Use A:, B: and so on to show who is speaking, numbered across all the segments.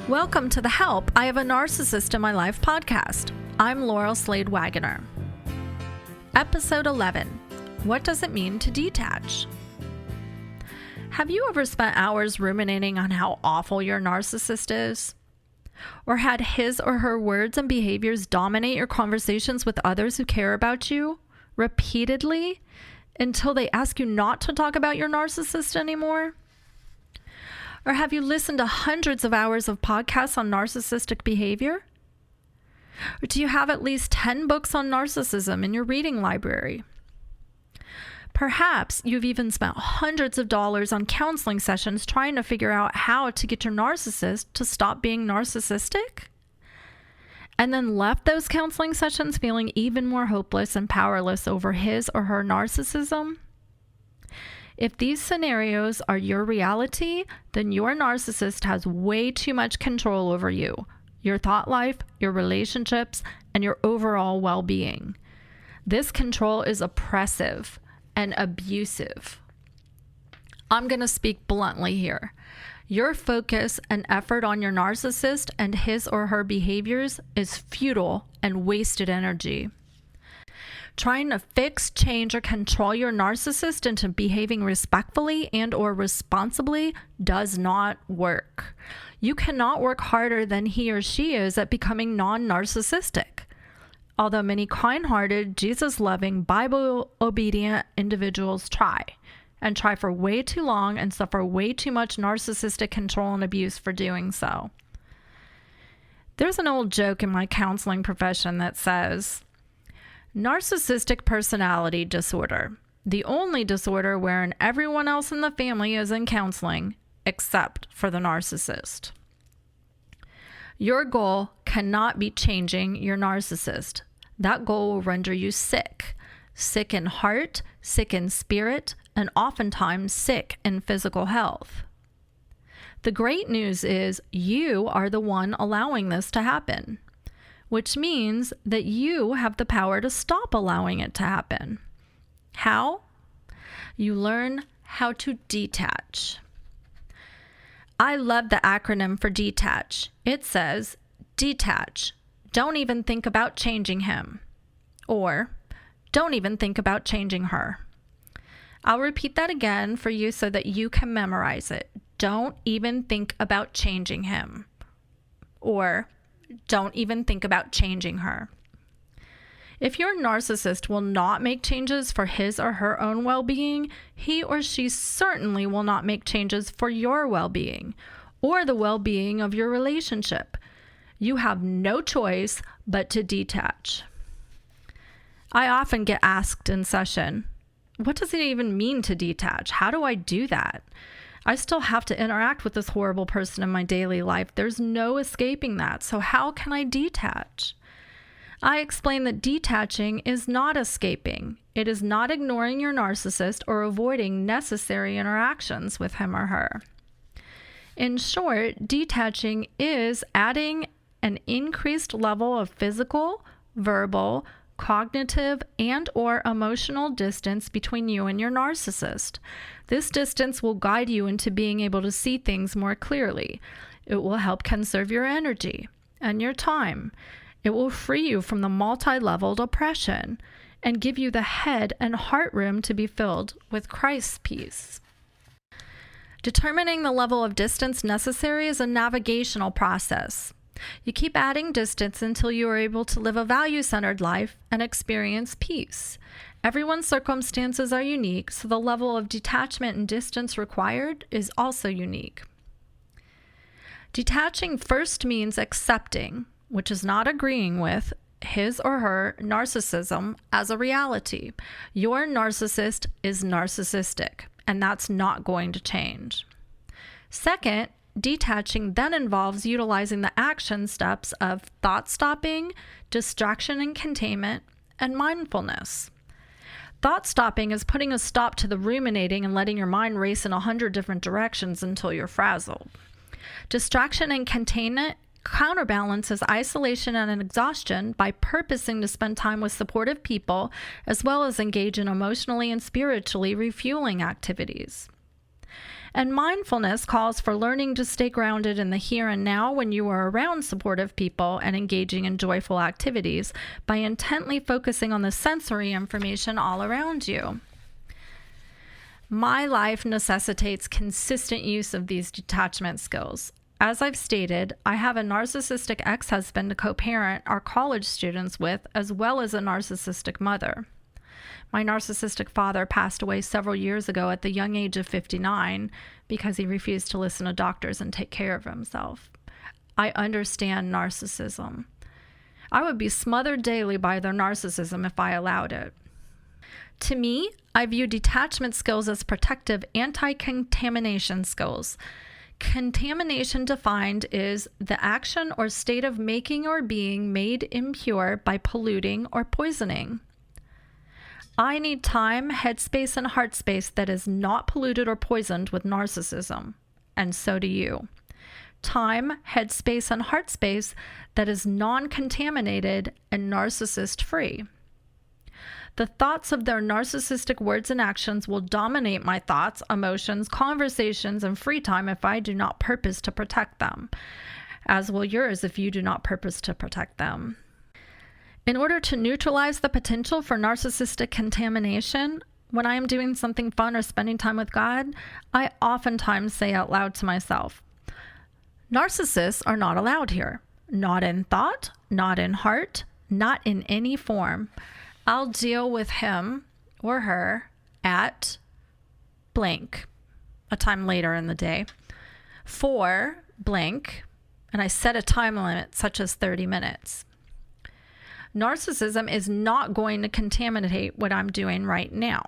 A: Welcome to the Help, I Have a Narcissist in My Life podcast. I'm Laurel Slade Wagoner. Episode 11, What Does It Mean to Detach? Have you ever spent hours ruminating on how awful your narcissist is? Or had his or her words and behaviors dominate your conversations with others who care about you repeatedly until they ask you not to talk about your narcissist anymore? Or have you listened to hundreds of hours of podcasts on narcissistic behavior? Or do you have at least 10 books on narcissism in your reading library? Perhaps you've even spent hundreds of dollars on counseling sessions trying to figure out how to get your narcissist to stop being narcissistic? And then left those counseling sessions feeling even more hopeless and powerless over his or her narcissism? If these scenarios are your reality, then your narcissist has way too much control over you, your thought life, your relationships, and your overall well-being. This control is oppressive and abusive. I'm going to speak bluntly here. Your focus and effort on your narcissist and his or her behaviors is futile and wasted energy. Trying to fix, change, or control your narcissist into behaving respectfully and or responsibly does not work. You cannot work harder than he or she is at becoming non-narcissistic. Although many kind-hearted, Jesus-loving, Bible-obedient individuals try for way too long and suffer way too much narcissistic control and abuse for doing so. There's an old joke in my counseling profession that says, Narcissistic Personality Disorder, the only disorder wherein everyone else in the family is in counseling, except for the narcissist. Your goal cannot be changing your narcissist. That goal will render you sick in heart, sick in spirit, and oftentimes sick in physical health. The great news is you are the one allowing this to happen, which means that you have the power to stop allowing it to happen. How? You learn how to detach. I love the acronym for detach. It says, detach. Don't even think about changing him. Or, don't even think about changing her. I'll repeat that again for you so that you can memorize it. Don't even think about changing him. Or, don't even think about changing her. If your narcissist will not make changes for his or her own well-being, he or she certainly will not make changes for your well-being or the well-being of your relationship. You have no choice but to detach. I often get asked in session, what does it even mean to detach? How do I do that? I still have to interact with this horrible person in my daily life. There's no escaping that. So how can I detach? I explain that detaching is not escaping. It is not ignoring your narcissist or avoiding necessary interactions with him or her. In short, detaching is adding an increased level of physical, verbal, cognitive, and or emotional distance between you and your narcissist. This distance will guide you into being able to see things more clearly. It will help conserve your energy and your time. It will free you from the multi-leveled oppression and give you the head and heart room to be filled with Christ's peace. Determining the level of distance necessary is a navigational process. You keep adding distance until you are able to live a value-centered life and experience peace. Everyone's circumstances are unique, so the level of detachment and distance required is also unique. Detaching first means accepting, which is not agreeing with, his or her narcissism as a reality. Your narcissist is narcissistic, and that's not going to change. Second, detaching then involves utilizing the action steps of thought stopping, distraction and containment, and mindfulness. Thought stopping is putting a stop to the ruminating and letting your mind race in 100 different directions until you're frazzled. Distraction and containment counterbalances isolation and exhaustion by purposing to spend time with supportive people as well as engage in emotionally and spiritually refueling activities. And mindfulness calls for learning to stay grounded in the here and now when you are around supportive people and engaging in joyful activities by intently focusing on the sensory information all around you. My life necessitates consistent use of these detachment skills. As I've stated, I have a narcissistic ex-husband to co-parent our college students with, as well as a narcissistic mother. My narcissistic father passed away several years ago at the young age of 59 because he refused to listen to doctors and take care of himself. I understand narcissism. I would be smothered daily by their narcissism if I allowed it. To me, I view detachment skills as protective anti-contamination skills. Contamination defined is the action or state of making or being made impure by polluting or poisoning. I need time, headspace, and heart space that is not polluted or poisoned with narcissism, and so do you. Time, headspace, and heart space that is non-contaminated and narcissist-free. The thoughts of their narcissistic words and actions will dominate my thoughts, emotions, conversations, and free time if I do not purpose to protect them, as will yours if you do not purpose to protect them. In order to neutralize the potential for narcissistic contamination, when I am doing something fun or spending time with God, I oftentimes say out loud to myself, narcissists are not allowed here. Not in thought, not in heart, not in any form. I'll deal with him or her at blank, a time later in the day, for blank, and I set a time limit such as 30 minutes. Narcissism is not going to contaminate what I'm doing right now.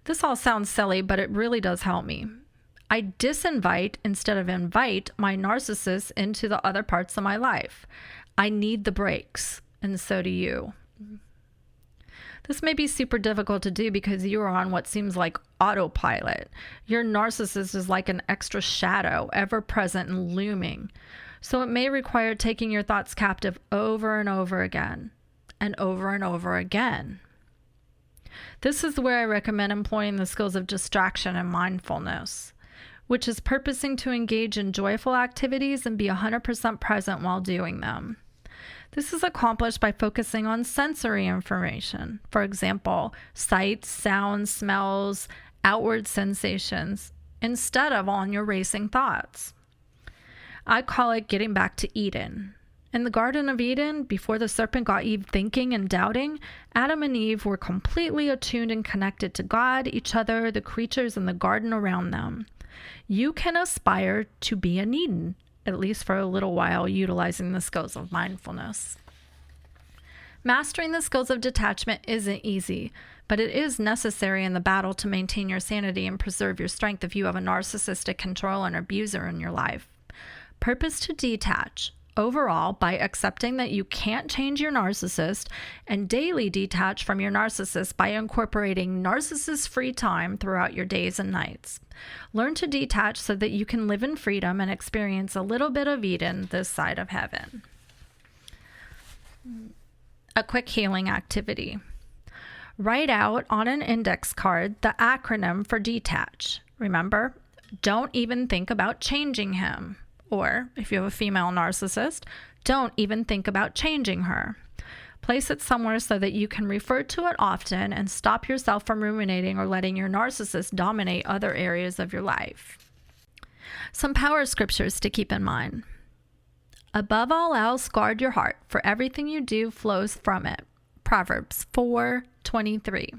A: This all sounds silly, but it really does help me. I disinvite instead of invite my narcissist into the other parts of my life. I need the breaks, and so do you. This may be super difficult to do because you are on what seems like autopilot. Your narcissist is like an extra shadow, ever present and looming. So it may require taking your thoughts captive over and over again, and over and over again. This is where I recommend employing the skills of distraction and mindfulness, which is purposing to engage in joyful activities and be 100% present while doing them. This is accomplished by focusing on sensory information, for example, sights, sounds, smells, outward sensations, instead of on your racing thoughts. I call it getting back to Eden. In the Garden of Eden, before the serpent got Eve thinking and doubting, Adam and Eve were completely attuned and connected to God, each other, the creatures in the garden around them. You can aspire to be an Eden, at least for a little while, utilizing the skills of mindfulness. Mastering the skills of detachment isn't easy, but it is necessary in the battle to maintain your sanity and preserve your strength if you have a narcissistic control and abuser in your life. Purpose to detach, overall, by accepting that you can't change your narcissist, and daily detach from your narcissist by incorporating narcissist-free time throughout your days and nights. Learn to detach so that you can live in freedom and experience a little bit of Eden this side of heaven. A quick healing activity. Write out on an index card the acronym for detach. Remember, don't even think about changing him. Or, if you have a female narcissist, don't even think about changing her. Place it somewhere so that you can refer to it often and stop yourself from ruminating or letting your narcissist dominate other areas of your life. Some power scriptures to keep in mind. Above all else, guard your heart, for everything you do flows from it. Proverbs 4:23.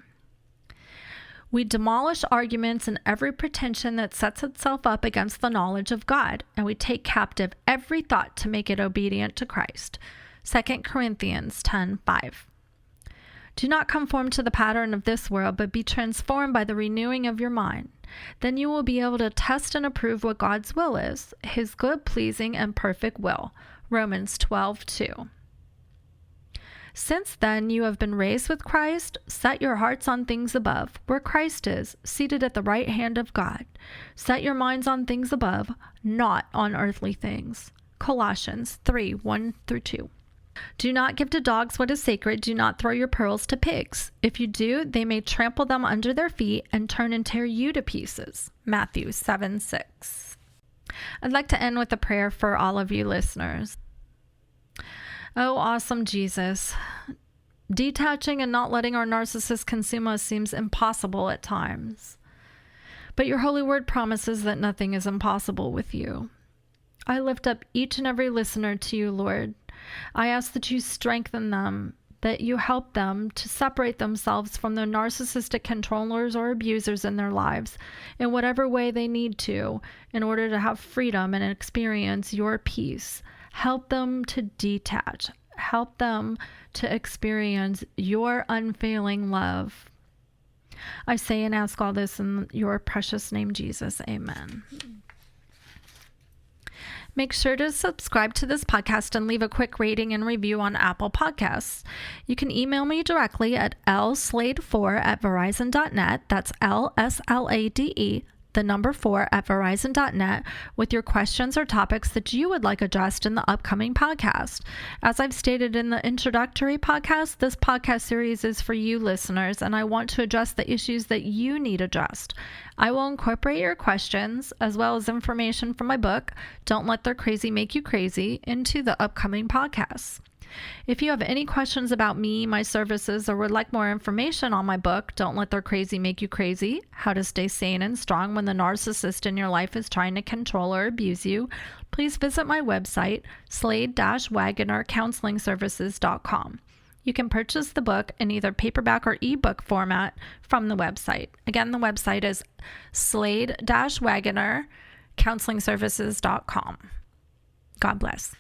A: We demolish arguments and every pretension that sets itself up against the knowledge of God, and we take captive every thought to make it obedient to Christ. 2 Corinthians 10:5. Do not conform to the pattern of this world, but be transformed by the renewing of your mind. Then you will be able to test and approve what God's will is, his good, pleasing, and perfect will. Romans 12:2. Since then you have been raised with Christ, set your hearts on things above, where Christ is, seated at the right hand of God. Set your minds on things above, not on earthly things. Colossians 3:1-2. Do not give to dogs what is sacred. Do not throw your pearls to pigs. If you do, they may trample them under their feet and turn and tear you to pieces. Matthew 7:6. I'd like to end with a prayer for all of you listeners. Oh, awesome Jesus. Detaching and not letting our narcissist consume us seems impossible at times. But your holy word promises that nothing is impossible with you. I lift up each and every listener to you, Lord. I ask that you strengthen them, that you help them to separate themselves from the narcissistic controllers or abusers in their lives in whatever way they need to in order to have freedom and experience your peace. Help them to detach. Help them to experience your unfailing love. I say and ask all this in your precious name, Jesus. Amen. Make sure to subscribe to this podcast and leave a quick rating and review on Apple Podcasts. You can email me directly at lslade4@verizon.net. That's LSLADE, the number 4@verizon.net, with your questions or topics that you would like addressed in the upcoming podcast. As I've stated in the introductory podcast, this podcast series is for you listeners, and I want to address the issues that you need addressed. I will incorporate your questions, as well as information from my book, Don't Let Their Crazy Make You Crazy, into the upcoming podcasts. If you have any questions about me, my services, or would like more information on my book, Don't Let Their Crazy Make You Crazy, How to Stay Sane and Strong When the Narcissist in Your Life is Trying to Control or Abuse You, please visit my website, slade-wagonercounselingservices.com. You can purchase the book in either paperback or ebook format from the website. Again, the website is slade-wagonercounselingservices.com. God bless.